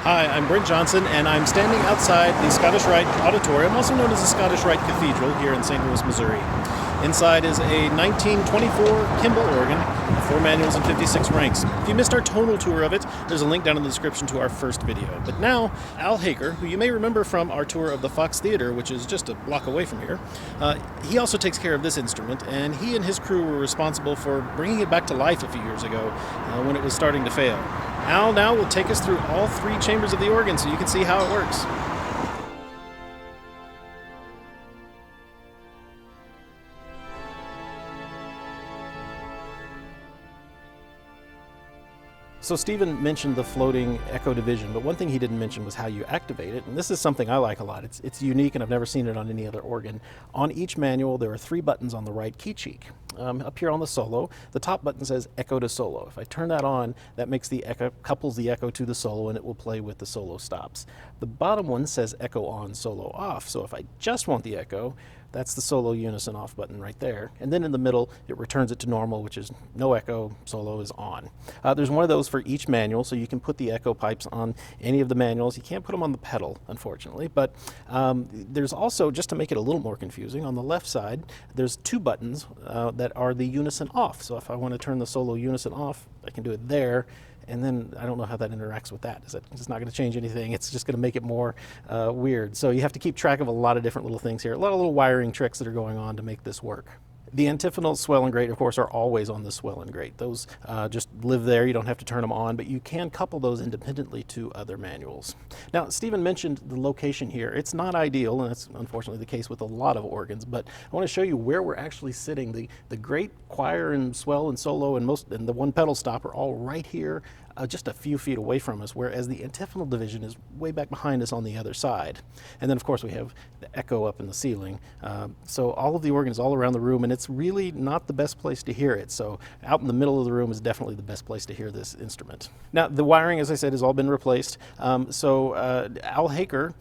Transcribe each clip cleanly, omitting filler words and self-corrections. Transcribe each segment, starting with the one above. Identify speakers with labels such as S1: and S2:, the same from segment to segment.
S1: Hi, I'm Brent Johnson, and I'm standing outside the Scottish Rite Auditorium, also known as the Scottish Rite Cathedral, here in St. Louis, Missouri. Inside is a 1924 Kimball organ, 4 manuals and 56 ranks. If you missed our tonal tour of it, there's a link down in the description to our first video. But now, Al Haker, who you may remember from our tour of the Fox Theater, which is just a block away from here, he also takes care of this instrument, and he and his crew were responsible for bringing it back to life a few years ago when it was starting to fail. Al now will take us through all 3 chambers of the organ so you can see how it works. So Stephen mentioned the floating echo division, but one thing he didn't mention was how you activate it, and this is something I like a lot. It's unique, and I've never seen it on any other organ. On each manual, there are 3 buttons on the right key cheek. Up here on the solo, the top button says echo to solo. If I turn that on, that makes the echo, couples the echo to the solo, and it will play with the solo stops. The bottom one says echo on, solo off, so if I just want the echo, that's the solo unison off button right there. And then in the middle, it returns it to normal, which is no echo, solo is on. There's one of those for each manual, so you can put the echo pipes on any of the manuals. You can't put them on the pedal, unfortunately, but there's also, just to make it a little more confusing, on the left side, there's 2 buttons that are the unison off. So if I want to turn the solo unison off, I can do it there. And then I don't know how that interacts with that. It's not going to change anything. It's just going to make it more weird. So you have to keep track of a lot of different little things here, a lot of little wiring tricks that are going on to make this work. The antiphonal swell and grate, of course, are always on the swell and grate. Those just live there. You don't have to turn them on, but you can couple those independently to other manuals. Now, Stephen mentioned the location here. It's not ideal, and that's unfortunately the case with a lot of organs, but I want to show you where we're actually sitting. The grate, choir, and swell, and solo, and the one pedal stop are all right here, just a few feet away from us, whereas the antiphonal division is way back behind us on the other side. And then, of course, we have the echo up in the ceiling. So all of the organ is all around the room, and it's really not the best place to hear it. So out in the middle of the room is definitely the best place to hear this instrument. Now, the wiring, as I said, has all been replaced. Al Haker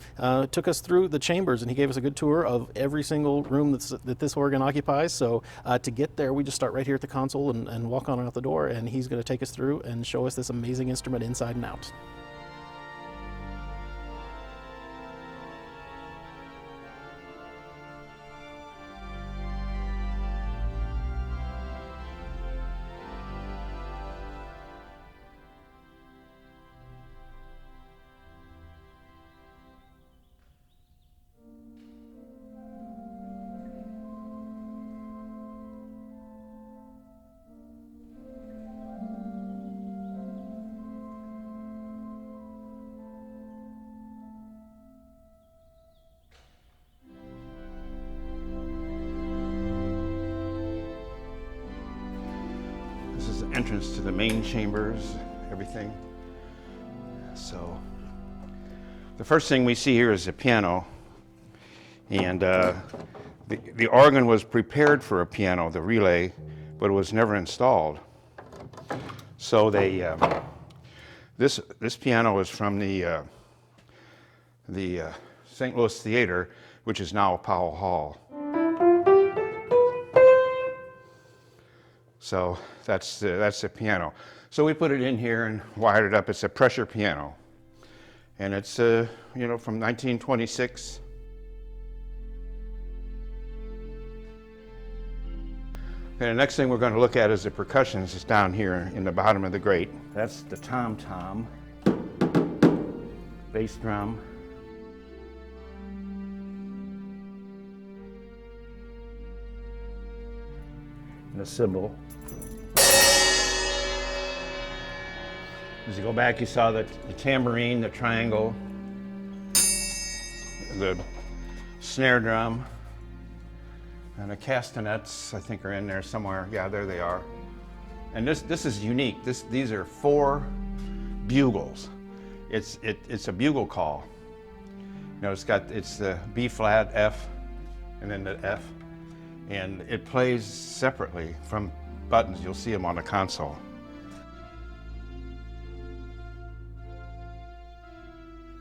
S1: took us through the chambers, and he gave us a good tour of every single room that this organ occupies. So to get there, we just start right here at the console and walk on out the door, and he's going to take us through and show us this amazing instrument inside and out.
S2: This is the entrance to the main chambers, everything. So the first thing we see here is a piano, and the organ was prepared for a piano, the relay, but it was never installed. So they this piano is from the St. Louis Theater, which is now Powell Hall. So that's the piano. So we put it in here and wired it up. It's a pressure piano, and it's from 1926. And the next thing we're going to look at is the percussions. It's down here in the bottom of the grate. That's the tom-tom, bass drum, and a cymbal. As you go back, you saw the tambourine, the triangle, the snare drum, and the castanets, I think, are in there somewhere. Yeah, there they are. And this is unique. These are 4 bugles. It's a bugle call. It's the B flat, F, and then the F, and it plays separately from buttons. You'll see them on the console.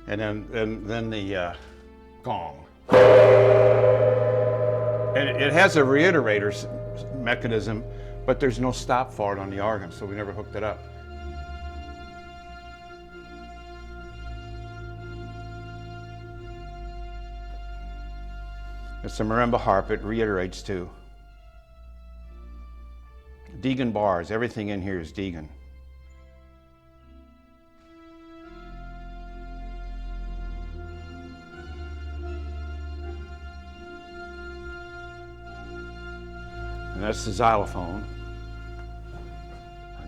S2: And then the gong. And it has a reiterator mechanism, but there's no stop for it on the organ, so we never hooked it up. It's a Marimba Harp. It reiterates too. Deegan bars. Everything in here is Deegan. And that's the xylophone.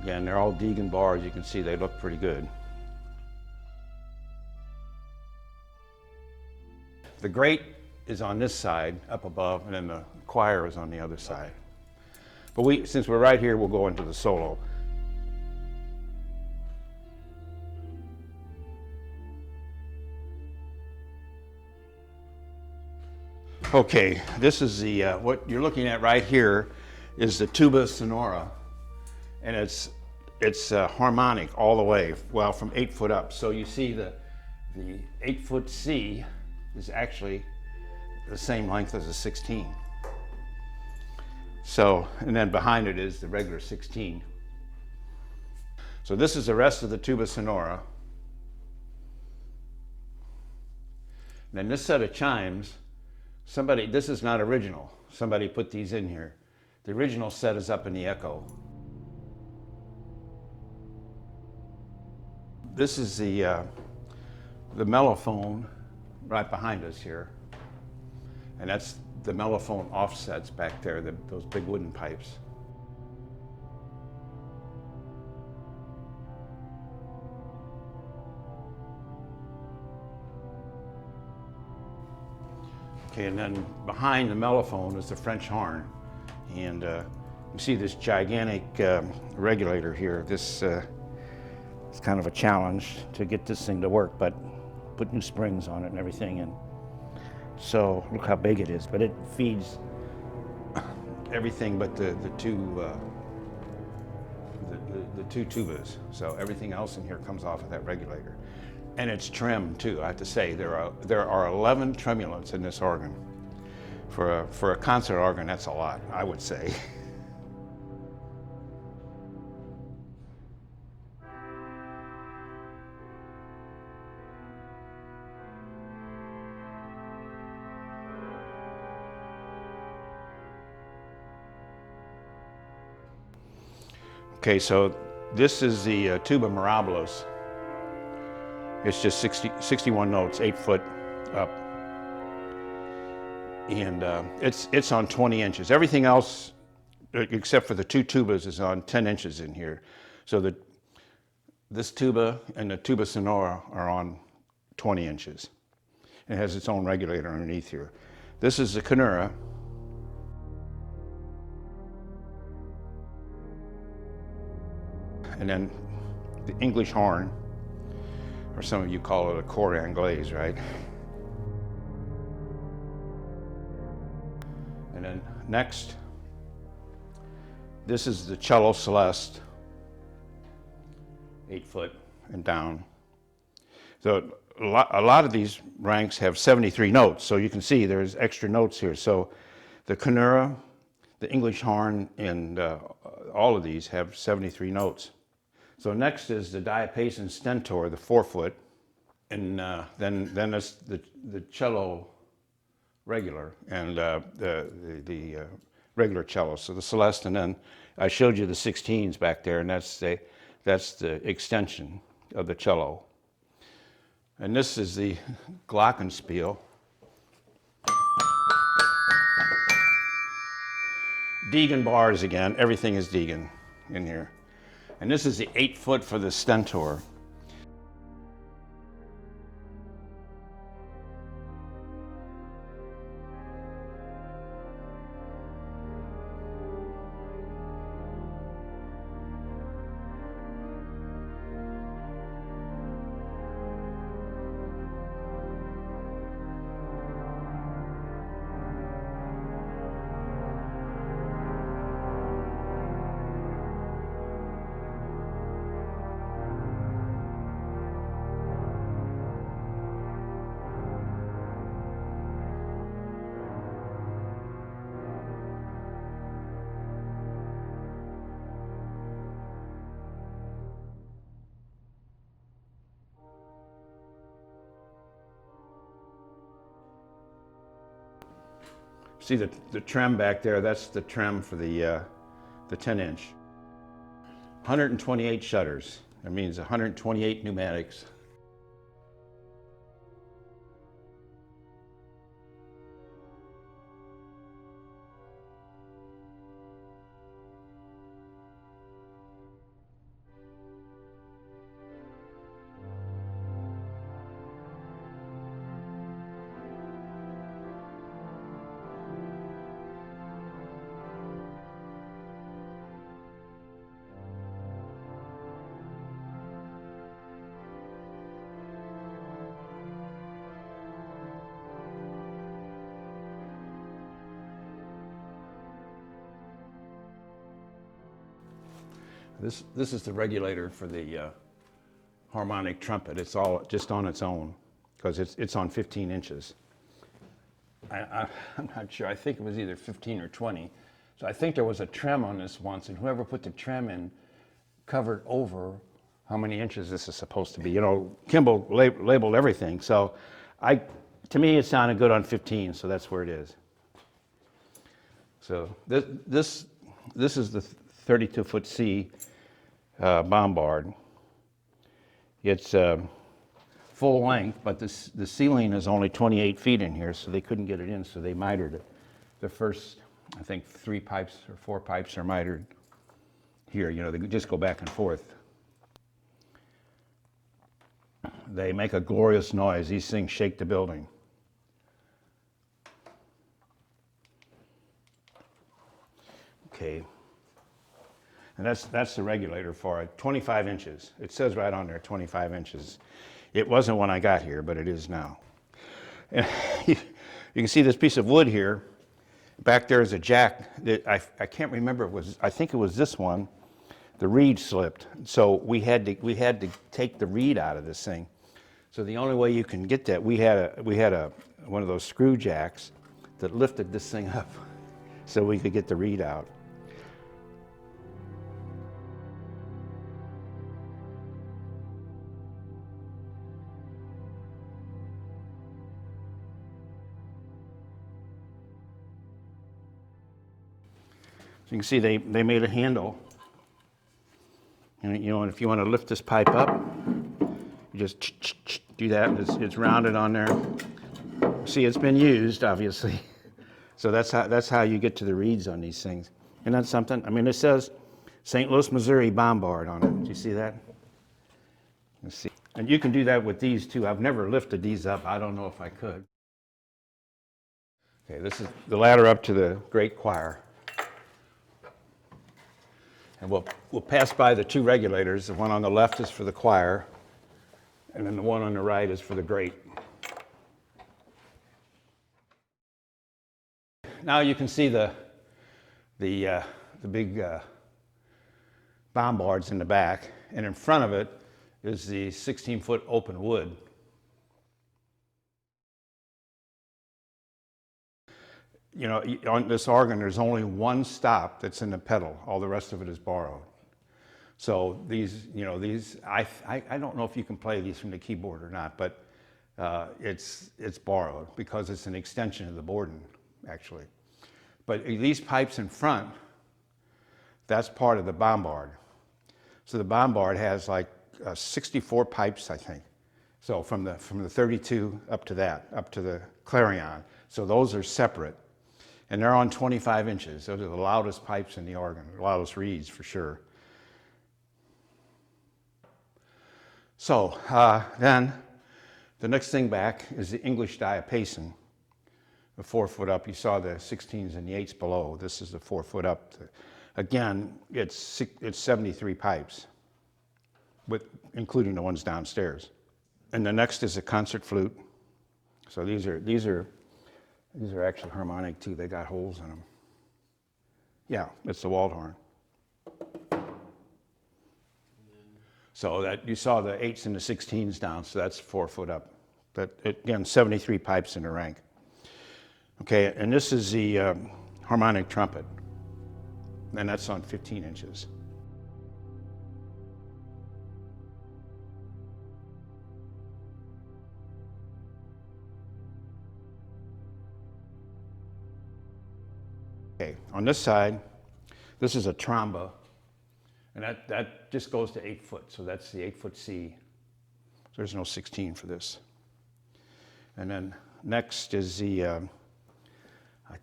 S2: Again, they're all Deegan bars. You can see they look pretty good. The grate is on this side, up above, and then the choir is on the other side. But since we're right here, we'll go into the solo. Okay, this is the, what you're looking at right here is the tuba sonora, and it's harmonic all the way, well, from 8 foot up. So you see the 8 foot C is actually the same length as a 16. So, and then behind it is the regular 16. So this is the rest of the tuba sonora. And then this set of chimes, this is not original. Somebody put these in here. The original set is up in the echo. This is the mellophone right behind us here. And that's the mellophone offsets back there, those big wooden pipes. Okay, and then behind the mellophone is the French horn. And you see this gigantic regulator here. This it's kind of a challenge to get this thing to work, but put new springs on it and everything. And so look how big it is, but it feeds everything but the two tubas. So everything else in here comes off of that regulator. And it's trimmed too, I have to say. There are 11 tremulants in this organ. For a concert organ, that's a lot, I would say. Okay, so this is the tuba mirabilis. It's just 61 notes, 8 foot up. And it's on 20 inches. Everything else, except for the two tubas, is on 10 inches in here. So this tuba and the tuba sonora are on 20 inches. It has its own regulator underneath here. This is the canura. And then the English horn, or some of you call it a cor anglaise, right? And then next, this is the cello celeste, 8 foot and down. So a lot of these ranks have 73 notes, so you can see there's extra notes here. So the canura, the English horn, and all of these have 73 notes. So next is the Diaphasian Stentor, the 4 foot, and then there's the cello regular and the regular cello. So the Celeste, and then I showed you the 16s back there, and that's the extension of the cello. And this is the glockenspiel. Deegan bars again. Everything is Deegan in here. And this is the 8 foot for the Stentor. See the trem back there? That's the trem for the 10-inch. 128 shutters. That means 128 pneumatics. This is the regulator for the harmonic trumpet. It's all just on its own because it's on 15 inches. I'm not sure. I think it was either 15 or 20. So I think there was a trem on this once, and whoever put the trem in covered over how many inches this is supposed to be. You know, Kimball labeled everything. So to me, it sounded good on 15, so that's where it is. So this is the 32-foot C bombard. It's full length, but the ceiling is only 28 feet in here, so they couldn't get it in, so they mitered it. The first, I think, 3 pipes or 4 pipes are mitered here. You know, they just go back and forth. They make a glorious noise. These things shake the building. Okay. And that's the regulator for it, 25 inches. It says right on there, 25 inches. It wasn't when I got here, but it is now. And you can see this piece of wood here. Back there is a jack that I can't remember. I think it was this one. The reed slipped, so we had to take the reed out of this thing. So the only way you can get that, we had one of those screw jacks that lifted this thing up, so we could get the reed out. So you can see they made a handle, and you know, if you want to lift this pipe up, you just do that, and it's rounded on there. See, it's been used, obviously. So that's how you get to the reeds on these things. Isn't that something? I mean, it says St. Louis, Missouri bombard on it. Do you see that? Let's see. And you can do that with these too. I've never lifted these up. I don't know if I could. Okay, this is the ladder up to the great choir. And we'll pass by the 2 regulators. The one on the left is for the choir, and then the one on the right is for the grate. Now you can see the big bombards in the back, and in front of it is the 16-foot open wood. You know, on this organ, there's only one stop that's in the pedal. All the rest of it is borrowed. So these, you know, I don't know if you can play these from the keyboard or not, but it's borrowed because it's an extension of the Borden, actually. But these pipes in front, that's part of the bombard. So the bombard has like 64 pipes, I think. So from the 32 up to the clarion. So those are separate. And they're on 25 inches. Those are the loudest pipes in the organ, the loudest reeds for sure. So then the next thing back is the English diapason, the 4 foot up. You saw the 16s and the 8s below. This is the 4 foot up. Again, it's 73 pipes, including the ones downstairs. And the next is a concert flute. So these are actually harmonic too. They got holes in them. Yeah, it's the Waldhorn. So that you saw the 8s and the 16s down, so that's 4 foot up. But again, 73 pipes in a rank. Okay, and this is the harmonic trumpet, and that's on 15 inches. Okay, on this side, this is a tromba, and that just goes to 8 foot, so that's the 8 foot C. There's no 16 for this. And then next is the, I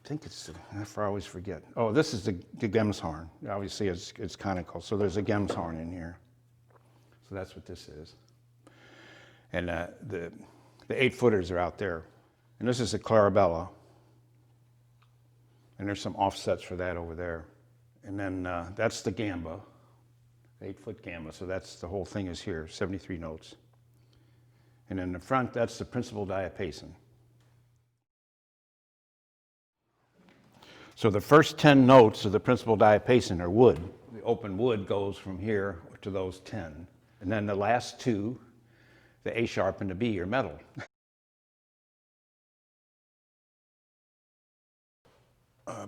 S2: think it's, I always forget. Oh, this is the Gemshorn. Obviously it's conical, so there's a Gemshorn in here. So that's what this is. And the 8 footers are out there. And this is a Clarabelle. And there's some offsets for that over there. And then that's the gamba, 8 foot gamba. So that's the whole thing is here, 73 notes. And in the front, that's the principal diapason. So the first 10 notes of the principal diapason are wood. The open wood goes from here to those 10. And then the last two, the A sharp and the B, are metal.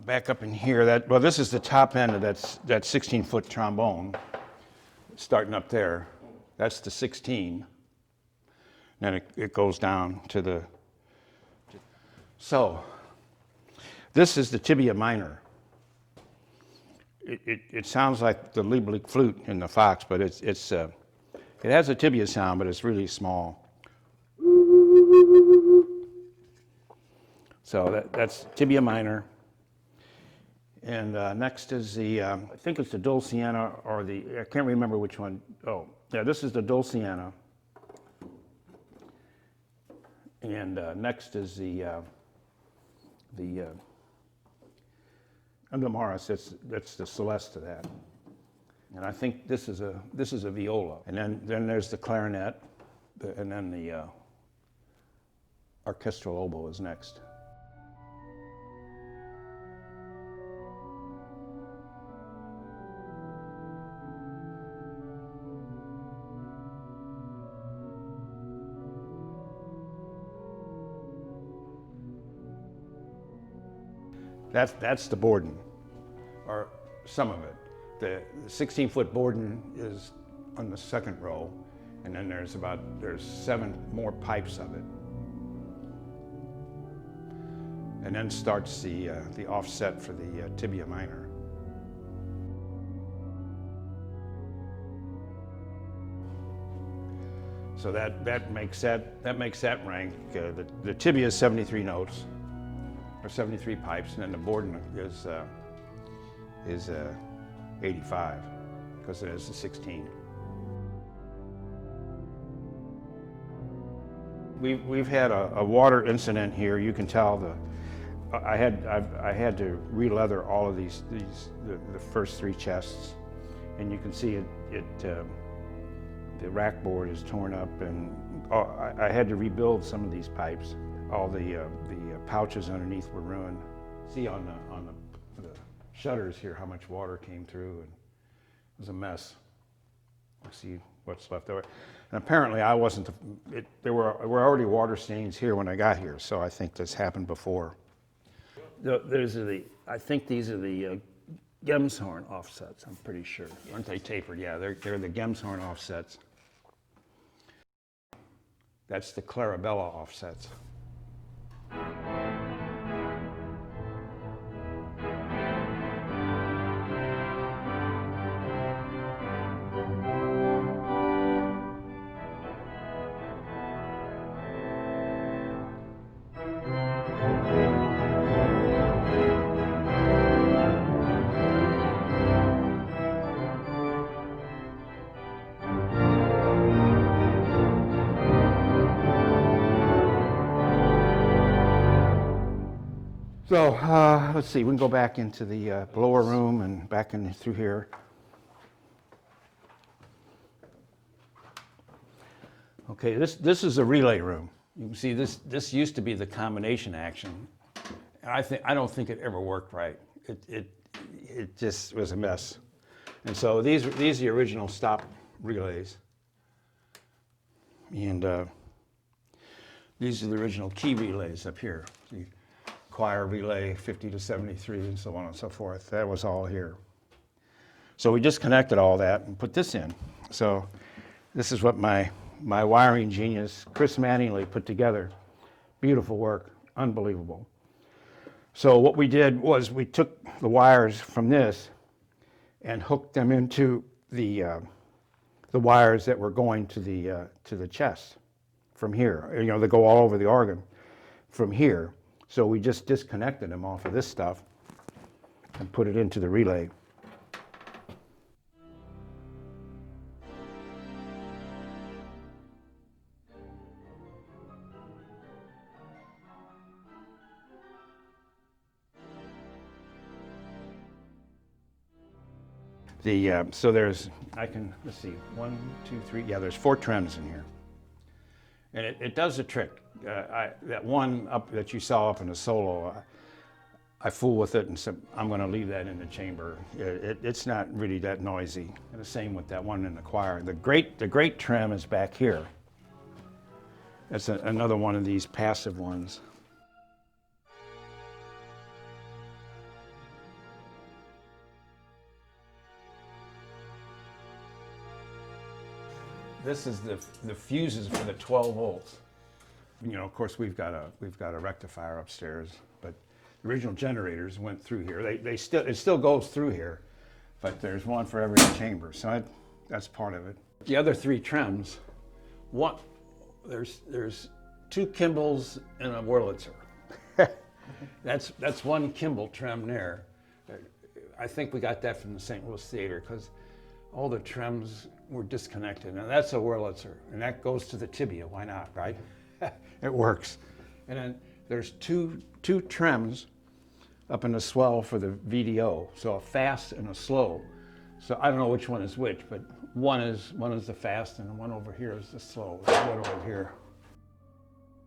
S2: Back up in here, well, this is the top end of that 16-foot trombone, starting up there. That's the 16. Then it goes down to the. So, this is the Tibia Minor. It sounds like the Lieblich flute in the Fox, but it has a tibia sound, but it's really small. So that's Tibia Minor. And next is the, I think it's the Dulciana or I can't remember which one. Oh, yeah, this is the Dulciana. And next is the Angamaris, that's the Celeste to that. And I think this is a viola. And then there's the clarinet, and then the orchestral oboe is next. That's the Borden, or some of it. The 16-foot Borden is on the second row, and then there's 7 more pipes of it. And then starts the offset for the Tibia Minor. So that makes that rank. The tibia is 73 notes. Or 73 pipes, and then the Borden is 85 because it is a 16. We've had a water incident here. You can tell I had to re-leather all of the first 3 chests, and you can see the rack board is torn up, and I had to rebuild some of these pipes. All the pouches underneath were ruined. See on the shutters here how much water came through, and it was a mess. We'll see what's left over. And apparently I wasn't, there were already water stains here when I got here, so I think this happened before. I think these are the Gemshorn offsets, I'm pretty sure. Aren't they tapered? Yeah, they're the Gemshorn offsets. That's the Clarabelle offsets. So let's see, we can go back into the blower room and back in through here. Okay, this is a relay room. You can see this used to be the combination action. I don't think it ever worked right. It just was a mess. And so these are the original stop relays. And these are the original key relays up here. See, choir relay 50 to 73 and so on and so forth. That was all here. So we just connected all that and put this in. So this is what my wiring genius, Chris Manningly, put together. Beautiful work, unbelievable. So what we did was we took the wires from this and hooked them into the wires that were going to the chest from here. You know, they go all over the organ from here. So we just disconnected them off of this stuff and put it into the relay. So there's, let's see, 1, 2, 3, yeah, there's 4 trims in here. And it does the trick. That one up that you saw up in the solo, I fool with it and said, I'm going to leave that in the chamber. It's not really that noisy. And the same with that one in the choir. The great trim is back here. That's another one of these passive ones. This is the fuses for the 12 volts. You know, of course, we've got a rectifier upstairs, but the original generators went through here. It still goes through here, but there's one for every chamber, so that's part of it. The other 3 trims, there's 2 Kimballs and a Wurlitzer. That's one Kimball trim there. I think we got that from the St. Louis Theater because all the trims were disconnected. Now that's a Wurlitzer, and that goes to the tibia. Why not, right? It works. And then there's two trims up in the swell for the VDO, so a fast and a slow. So I don't know which one is which, but one is the fast, and the one over here is the slow. There's one over here.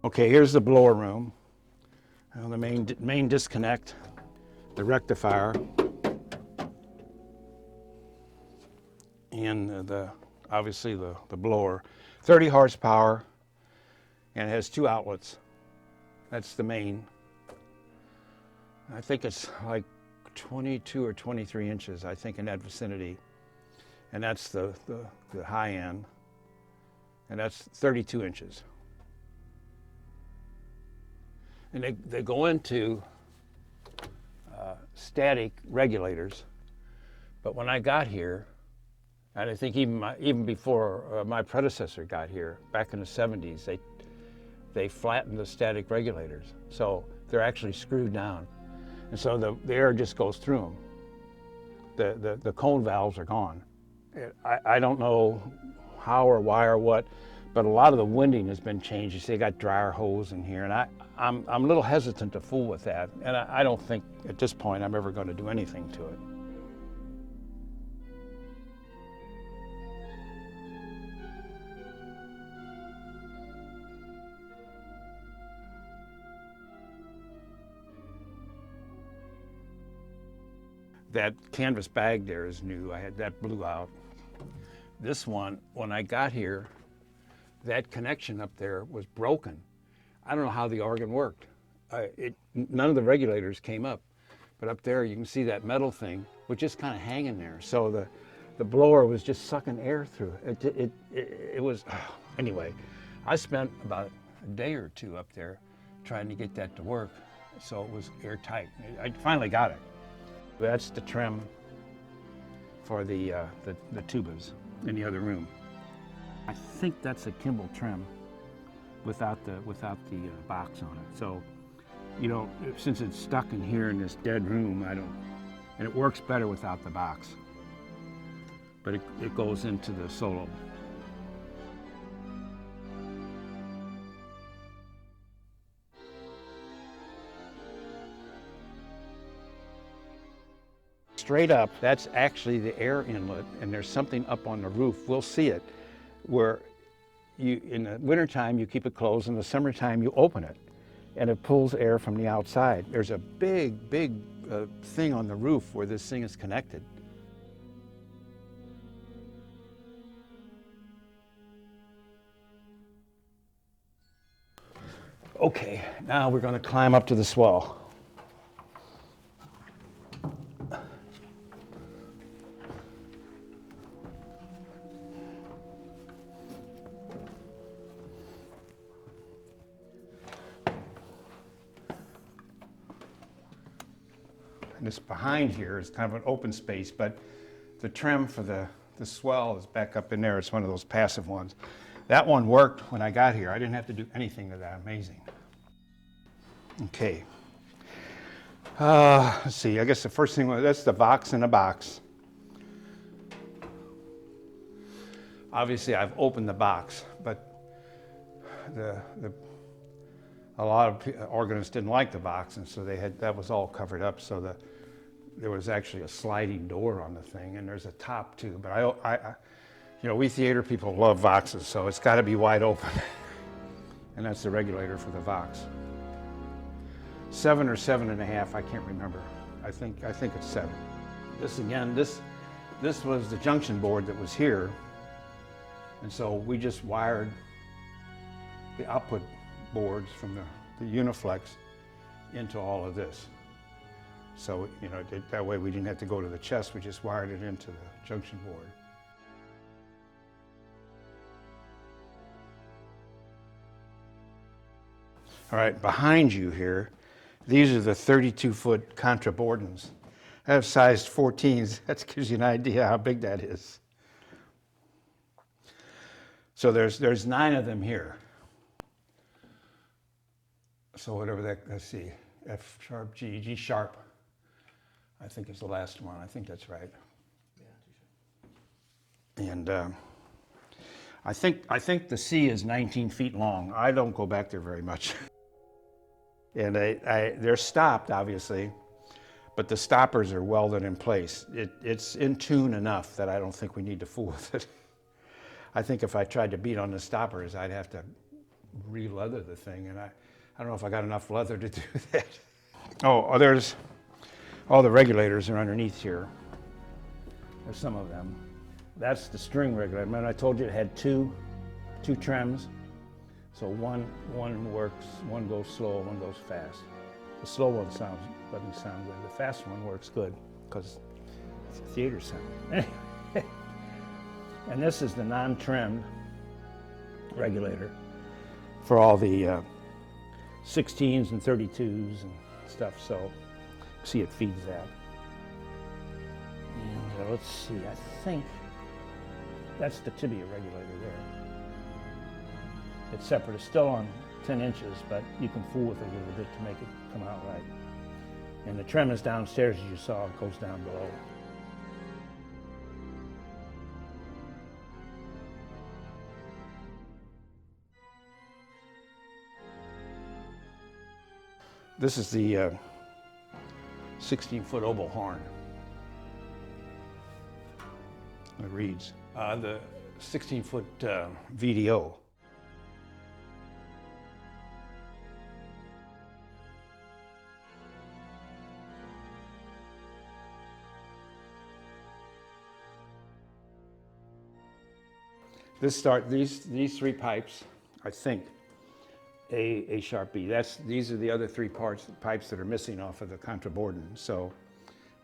S2: Okay, here's the blower room. The main disconnect, the rectifier, and obviously the blower. 30 horsepower, and it has 2 outlets. That's the main. I think it's like 22 or 23 inches, I think, in that vicinity. And that's the high end, and that's 32 inches. And they go into static regulators, but when I got here, and I think even before my predecessor got here, back in the 70s, they flattened the static regulators. So they're actually screwed down. And so the air just goes through them. The cone valves are gone. I don't know how or why or what, but a lot of the winding has been changed. You see, they got dryer hose in here, and I'm a little hesitant to fool with that. And I don't think at this point I'm ever going to do anything to it. That canvas bag there is new. That blew out. This one, when I got here, that connection up there was broken. I don't know how the organ worked. None of the regulators came up, but up there you can see that metal thing was just kind of hanging there. So the blower was just sucking air through it. It was, anyway, I spent about a day or 2 up there trying to get that to work, so it was airtight. I finally got it. That's the trim for the tubas in the other room. I think that's a Kimball trim without the box on it. So, you know, since it's stuck in here in this dead room, and it works better without the box. But it goes into the solo. Straight up, that's actually the air inlet, and there's something up on the roof. We'll see it, where in the wintertime you keep it closed, in the summertime you open it, and it pulls air from the outside. There's a big thing on the roof where this thing is connected. Okay, now we're going to climb up to the swell. this behind here is kind of an open space, but the trim for the swell is back up in there. It's one of those passive ones. That one worked when I got here. I didn't have to do anything to that. Amazing. Okay. Let's see. I guess the first thing was, that's the Vox in a box. Obviously, I've opened the box, but a lot of organists didn't like the box, and so that was all covered up. So there was actually a sliding door on the thing, and there's a top too. But you know, we theater people love Voxes, so it's got to be wide open. And that's the regulator for the Vox. 7 or 7.5, I can't remember. I think it's 7. This again, this was the junction board that was here, and so we just wired the output boards from the Uniflex into all of this. So, you know, that way we didn't have to go to the chest, we just wired it into the junction board. All right, behind you here, these are the 32-foot Contrabordens. I have sized 14s. That gives you an idea how big that is. So there's 9 of them here. So whatever that, let's see, F sharp, G sharp, I think is the last one. I think that's right. Yeah, and I think the C is 19 feet long. I don't go back there very much. And they're stopped, obviously, but the stoppers are welded in place. It's in tune enough that I don't think we need to fool with it. I think if I tried to beat on the stoppers, I'd have to re-leather the thing, and I don't know if I got enough leather to do that. Oh, there's all the regulators are underneath here. There's some of them. That's the string regulator. Remember I told you it had two trims? So one works, one goes slow, one goes fast. The slow one doesn't sound good. The fast one works good because it's a theater sound. And this is the non-trimmed regulator for all the 16s and 32s and stuff. So see, it feeds that. And let's see, I think that's the tibia regulator there. It's separate. It's still on 10 inches, but you can fool with it a little bit to make it come out right. And the trim is downstairs, as you saw. It goes down below. This is the 16-foot oboe horn. It reads. The 16-foot VDO. These 3 pipes, I think, A sharp B. These are the other 3 pipes that are missing off of the Contraborden. So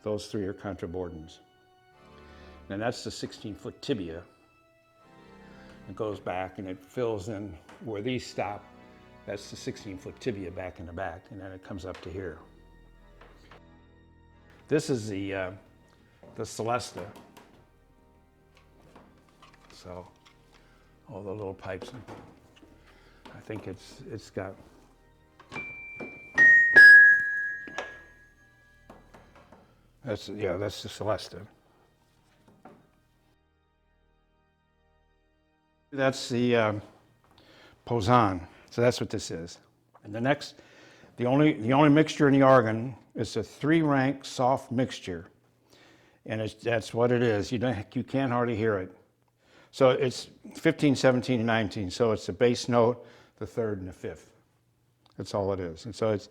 S2: those 3 are Contrabordens. And that's the 16-foot tibia. It goes back and it fills in where these stop. That's the 16-foot tibia back in the back, and then it comes up to here. This is the Celeste. So all the little pipes. I think it's got. That's the Celeste. That's the Posaune. So that's what this is. And the only mixture in the organ is a 3-rank soft mixture, and that's what it is. You can't hardly hear it. So it's 15, 17, and 19. So it's the bass note, the 3rd, and the 5th. That's all it is. And so it's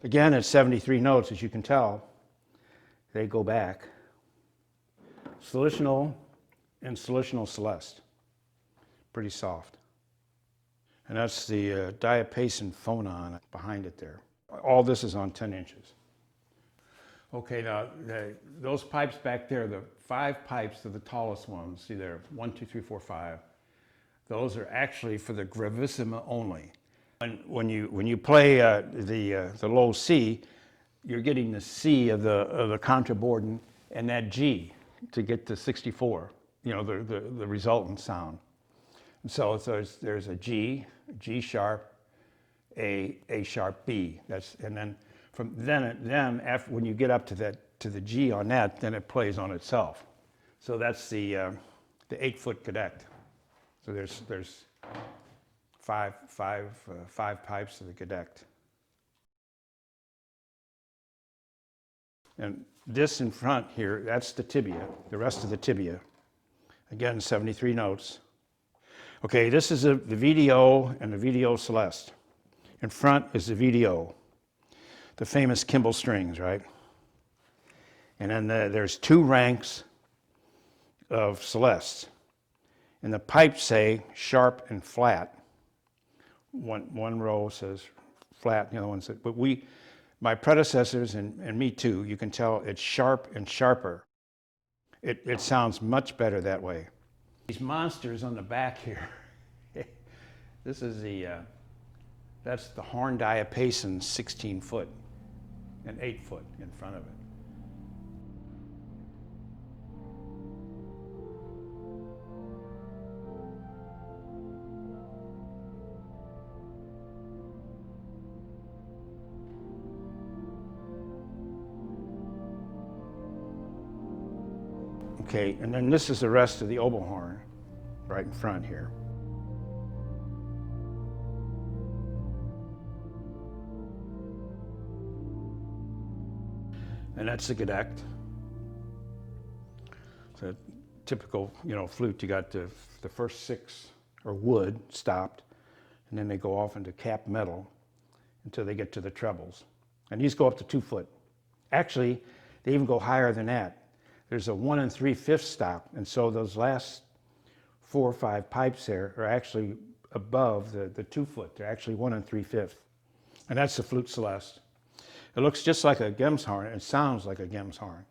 S2: 73 notes, as you can tell. They go back. Solutional and solutional Celeste. Pretty soft. And that's the Diaphasian phonon behind it there. All this is on 10 inches. Okay, now those pipes back there, the 5 pipes are the tallest ones. See there, 1, 2, 3, 4, 5. Those are actually for the gravissima only. And when you play the low C, you're getting the C of the contraborden and that G to get to 64, you know, the resultant sound. And so there's a G sharp, A sharp, B. And then from then after, when you get up to the G on that, then it plays on itself. So that's the 8-foot gedect. So there's five pipes of the gedect. And this in front here, that's the tibia, the rest of the tibia. Again, 73 notes. Okay, this is the VDO and the VDO Celeste. In front is the VDO, the famous Kimball strings, right? And then there's 2 ranks of Celestes. And the pipes say sharp and flat. One row says flat, the other one says, but my predecessors and me too, you can tell it's sharp and sharper. It sounds much better that way. These monsters on the back here, this is that's the horn diapason 16-foot and 8-foot in front of it. Okay, and then this is the rest of the oboe horn right in front here. And that's the gedect. So typical, you know, flute, you got the first 6 are wood stopped, and then they go off into cap metal until they get to the trebles. And these go up to 2 foot. Actually, they even go higher than that. There's a 1 3/5 stop, and so those last 4 or 5 pipes there are actually above the 2 foot. They're actually 1 3/5. And that's the Flute Celeste. It looks just like a Gems horn, and it sounds like a Gems horn.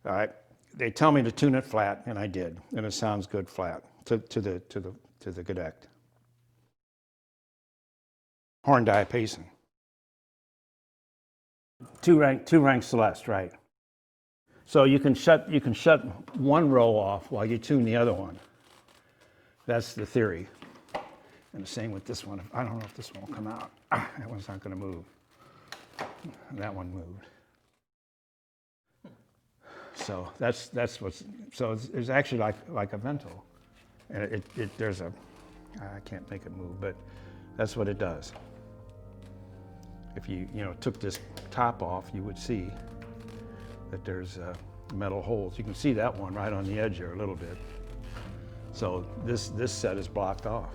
S2: All right, they tell me to tune it flat, and I did, and it sounds good flat to the gedect. Horn diapason. Two rank Celeste, right? So you can shut one row off while you tune the other one. That's the theory. And the same with this one. I don't know if this one will come out. That one's not going to move. That one moved. So that's what's. So it's actually like a vento, and there's a. I can't make it move, but that's what it does. If you took this top off, you would see that there's metal holes. You can see that one right on the edge here a little bit. So this set is blocked off.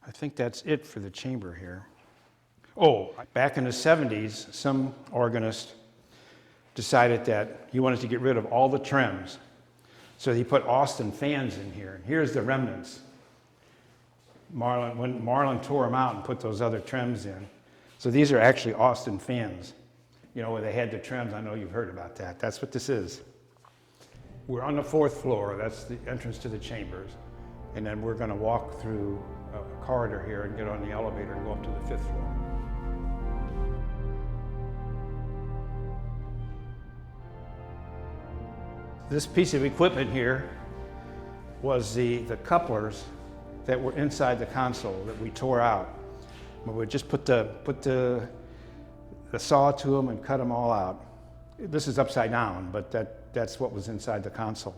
S2: I think that's it for the chamber here. Oh, back in the 70s, some organist decided that he wanted to get rid of all the trims. So he put Austin fans in here. And here's the remnants. When Marlon tore them out and put those other trims in. So these are actually Austin fans, where they had the trims. I know you've heard about that. That's what this is. We're on the 4th floor. That's the entrance to the chambers. And then we're going to walk through a corridor here and get on the elevator and go up to the 5th floor. This piece of equipment here was the couplers that were inside the console that we tore out. We would just put the saw to them and cut them all out. This is upside down, but that's what was inside the console.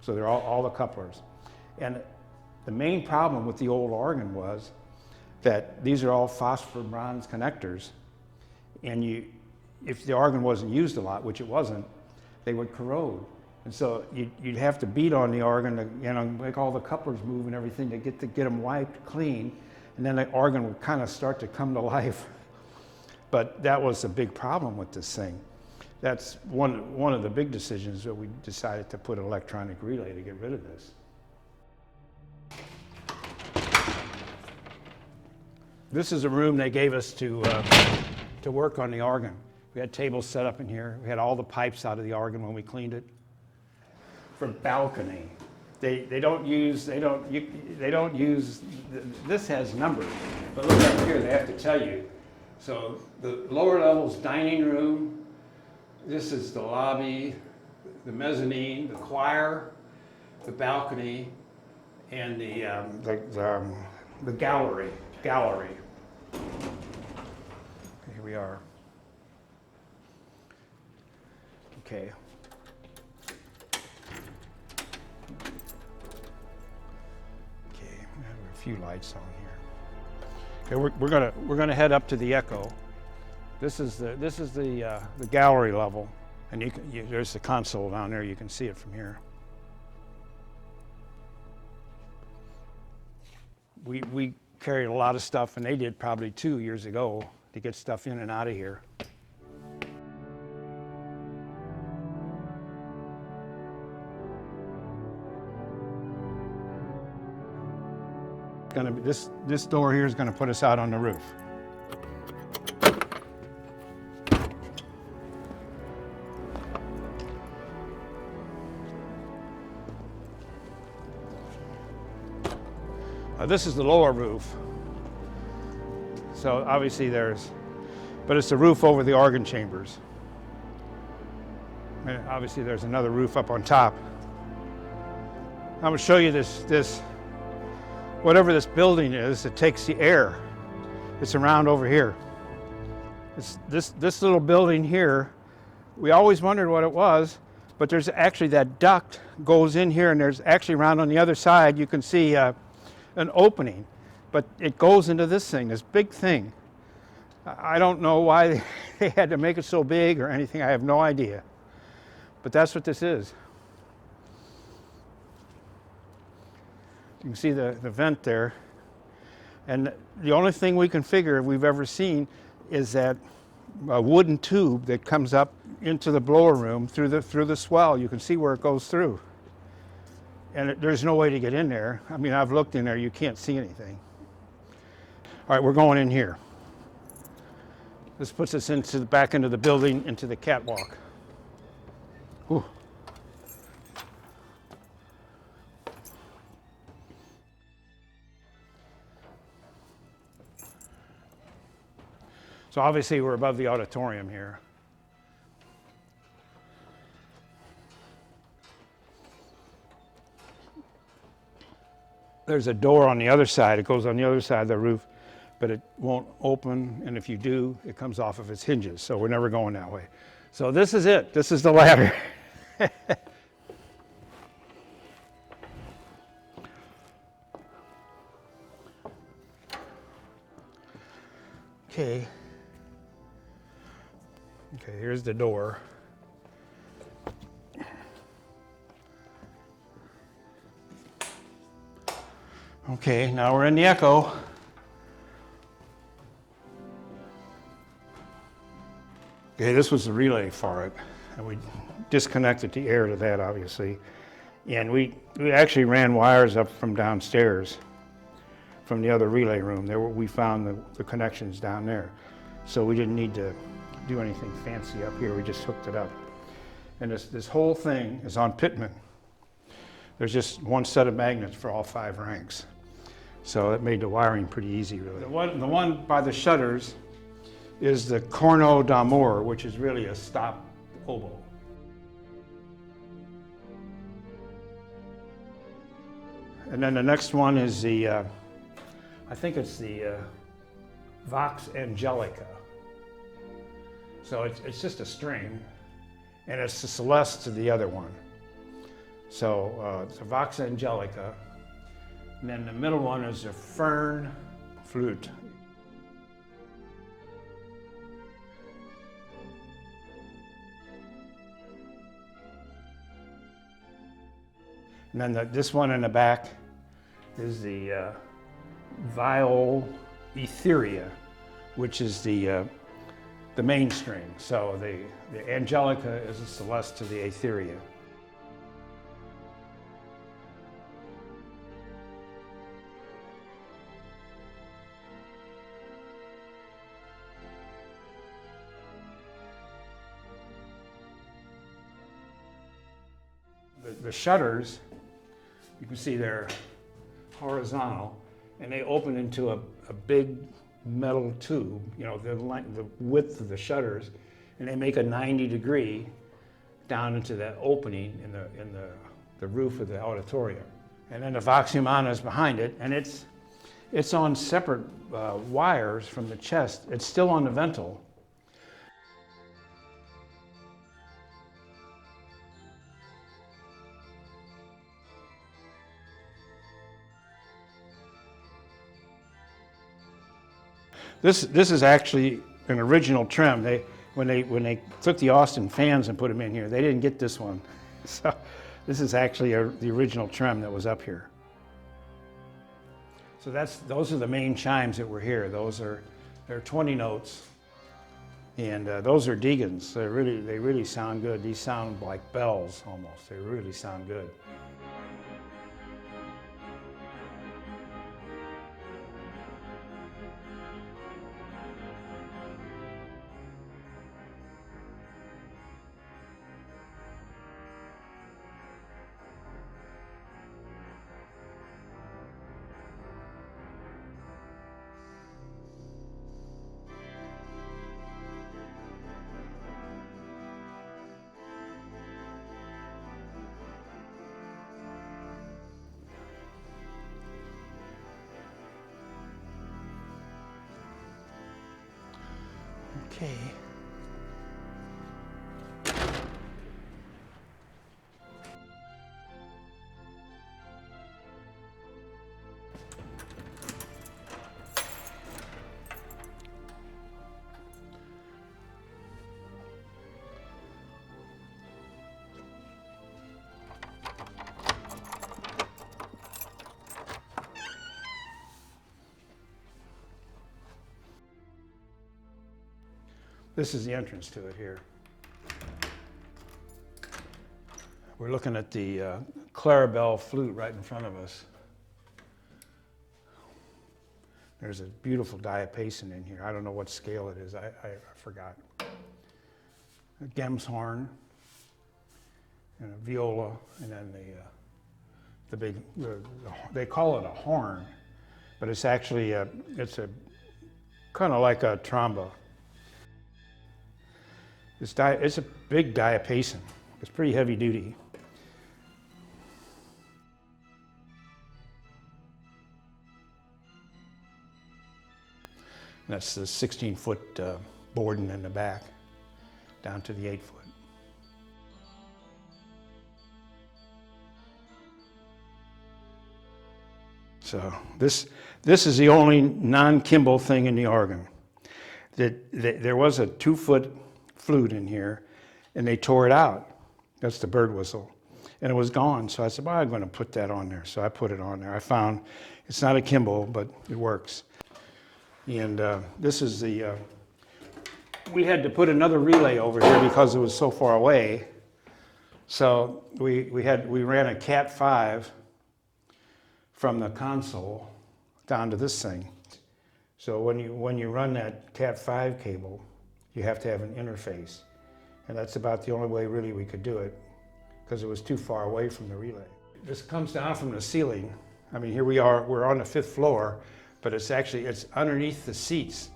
S2: So they're all the couplers. And the main problem with the old organ was that these are all phosphor bronze connectors, and if the organ wasn't used a lot, which it wasn't, they would corrode. And so you'd have to beat on the organ to, you know, make all the couplers move and everything to get them wiped clean, and then the organ would kind of start to come to life. But that was a big problem with this thing. That's one of the big decisions that we decided to put an electronic relay to get rid of this. This is a room they gave us to work on the organ. We had tables set up in here. We had all the pipes out of the organ when we cleaned it. For balcony, they don't use, this has numbers, but look up here, they have to tell you. So the lower level's dining room, this is the lobby, the mezzanine, the choir, the balcony, and the gallery. Here we are. Okay. Few lights on here. Okay, we're gonna head up to the echo. This is the gallery level, and there's the console down there. You can see it from here. We carried a lot of stuff, and they did probably 2 years ago to get stuff in and out of here. This door here is going to put us out on the roof. This is the lower roof. So obviously but it's the roof over the organ chambers. And obviously there's another roof up on top. I'm going to show you this. Whatever this building is, it takes the air. It's around over here. This little building here, we always wondered what it was, but there's actually that duct goes in here, and there's actually around on the other side, you can see an opening, but it goes into this thing, this big thing. I don't know why they had to make it so big or anything, I have no idea. But that's what this is. You can see the vent there, and the only thing we can figure we've ever seen is that a wooden tube that comes up into the blower room through the swell. You can see where it goes through, and there's no way to get in there. I mean, I've looked in there, you can't see anything. All right, we're going in here. This puts us into the back end of the building, into the catwalk. Whew. So obviously we're above the auditorium here. There's a door on the other side. It goes on the other side of the roof, but it won't open, and if you do, it comes off of its hinges, so we're never going that way. So this is it. This is the ladder. Okay. Okay, here's the door. Okay, now we're in the echo. Okay, this was the relay for it, and we disconnected the air to that, obviously. And we actually ran wires up from downstairs, from the other relay room. We found the connections down there. So we didn't need to do anything fancy up here, we just hooked it up. And this whole thing is on pitman. There's just one set of magnets for all 5 ranks. So it made the wiring pretty easy, really. The one by the shutters is the corno d'amore, which is really a stop oboe. And then the next one is the, I think it's the Vox Angelica. So it's just a string, and it's the Celeste to the other one. So it's a Vox Angelica, and then the middle one is a Fern Flute. And then this one in the back is the viol etheria, which is the main string. So the Angelica is a Celeste to the etheria. The shutters, you can see they're horizontal, and they open into a big metal tube, you know, the width of the shutters, and they make a 90-degree down into that opening in the roof of the auditorium. And then the Vox Humana is behind it, and it's on separate wires from the chest. It's still on the ventil. This is actually an original trim. When they took the Austin fans and put them in here, they didn't get this one. So this is actually the original trim that was up here. So those are the main chimes that were here. They're 20 notes, and those are Deegans. They really sound good. These sound like bells almost. They really sound good. Okay. This is the entrance to it here. We're looking at the Clarabelle Flute right in front of us. There's a beautiful Diaphasing in here. I don't know what scale it is. I forgot. A Gem's horn and a viola, and then the big. They call it a horn, but it's actually it's a kind of like a trombone. It's a big Diaphasing. It's pretty heavy duty. That's the 16-foot Borden in the back, down to the 8-foot. So this is the only non-Kimball thing in the organ. There was a 2-foot flute in here, and they tore it out. That's the bird whistle, and it was gone. So I said, well, I'm going to put that on there. So I put it on there. I found it's not a Kimball, but it works. And this is the. We had to put another relay over here because it was so far away. So we ran a Cat 5 from the console down to this thing. So when you run that Cat 5 cable, you have to have an interface. And that's about the only way really we could do it, because it was too far away from the relay. This comes down from the ceiling. I mean, here we are, we're on the 5th floor, but it's underneath the seats,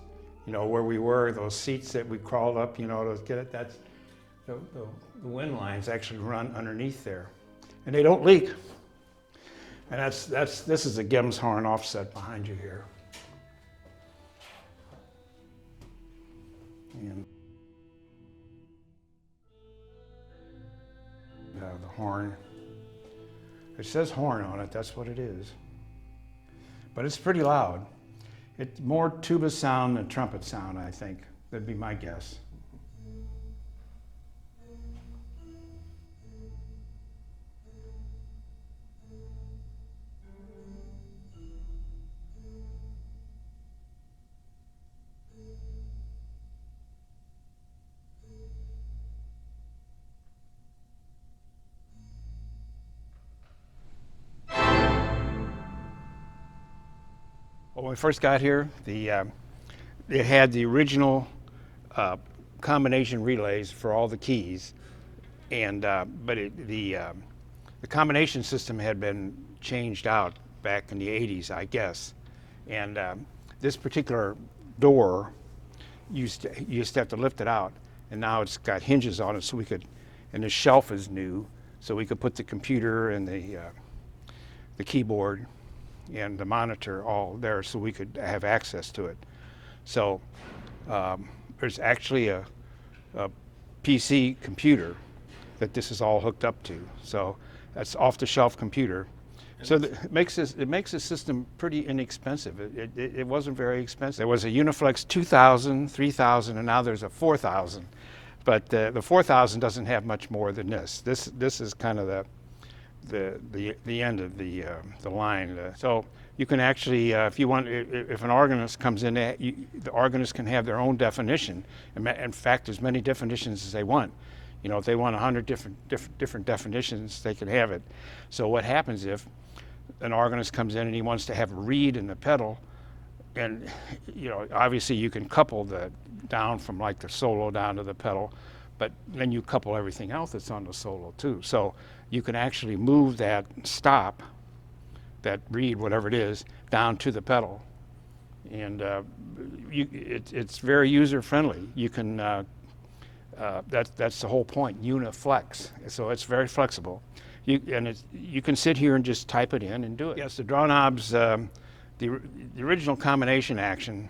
S2: you know, where we were, those seats that we crawled up, you know, to get it. That's the wind lines actually run underneath there, and they don't leak. And this is a Gem's horn offset behind you here. And the horn. It says horn on it, that's what it is. But it's pretty loud. It's more tuba sound than trumpet sound, I think. That'd be my guess. When we first got here, they had the original combination relays for all the keys, and but the combination system had been changed out back in the 80s, I guess, and this particular door, you used to have to lift it out, and now it's got hinges on it, so we could, and the shelf is new, so we could put the computer and the keyboard and the monitor all there, so we could have access to it. So there's actually a PC computer that this is all hooked up to. So that's off-the-shelf computer. So it makes the system pretty inexpensive. It wasn't very expensive. There was a Uniflex 2000, 3000, and now there's a 4000. But the 4000 doesn't have much more than this. This is kind of the end of the line. So you can actually, if you want, if an organist comes in, the organist can have their own definition. In fact, there's many definitions as they want. You know, if they want 100 different definitions, they can have it. So what happens if an organist comes in and he wants to have a reed in the pedal, and you know, obviously you can couple the down from like the solo down to the pedal, but then you couple everything else that's on the solo too. So you can actually move that stop, that reed, whatever it is, down to the pedal, and it's very user friendly. You can that's the whole point, Uniflex. So it's very flexible. You can sit here and just type it in and do it. Yes, the draw knobs, the original combination action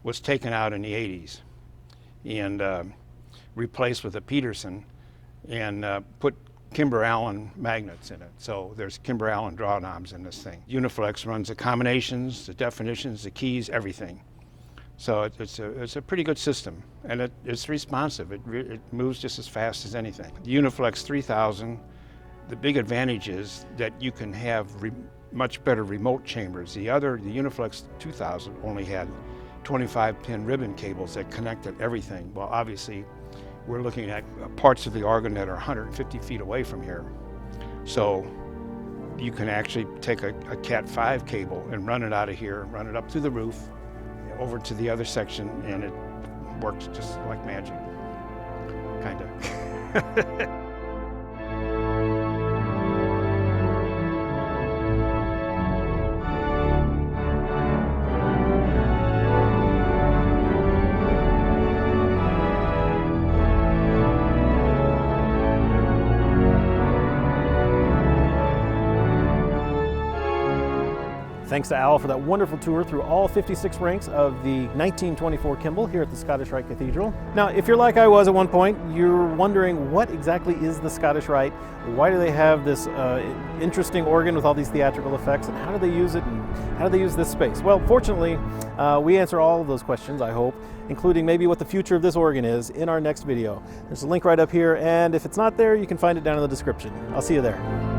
S2: was taken out in the 80s and replaced with a Peterson, and put Kimball Allen magnets in it. So there's Kimball Allen draw knobs in this thing. Uniflex runs the combinations, the definitions, the keys, everything. So it's a pretty good system, and it's responsive. It moves just as fast as anything. The Uniflex 3000, the big advantage is that you can have much better remote chambers. The Uniflex 2000 only had 25-pin ribbon cables that connected everything. Well, obviously, we're looking at parts of the organ that are 150 feet away from here. So you can actually take a Cat 5 cable and run it out of here, run it up through the roof, over to the other section, and it works just like magic, kind of.
S1: Thanks to Al for that wonderful tour through all 56 ranks of the 1924 Kimball here at the Scottish Rite Cathedral. Now, if you're like I was at one point, you're wondering what exactly is the Scottish Rite? Why do they have this interesting organ with all these theatrical effects, and how do they use it, and how do they use this space? Well, fortunately, we answer all of those questions, I hope, including maybe what the future of this organ is, in our next video. There's a link right up here, and if it's not there, you can find it down in the description. I'll see you there.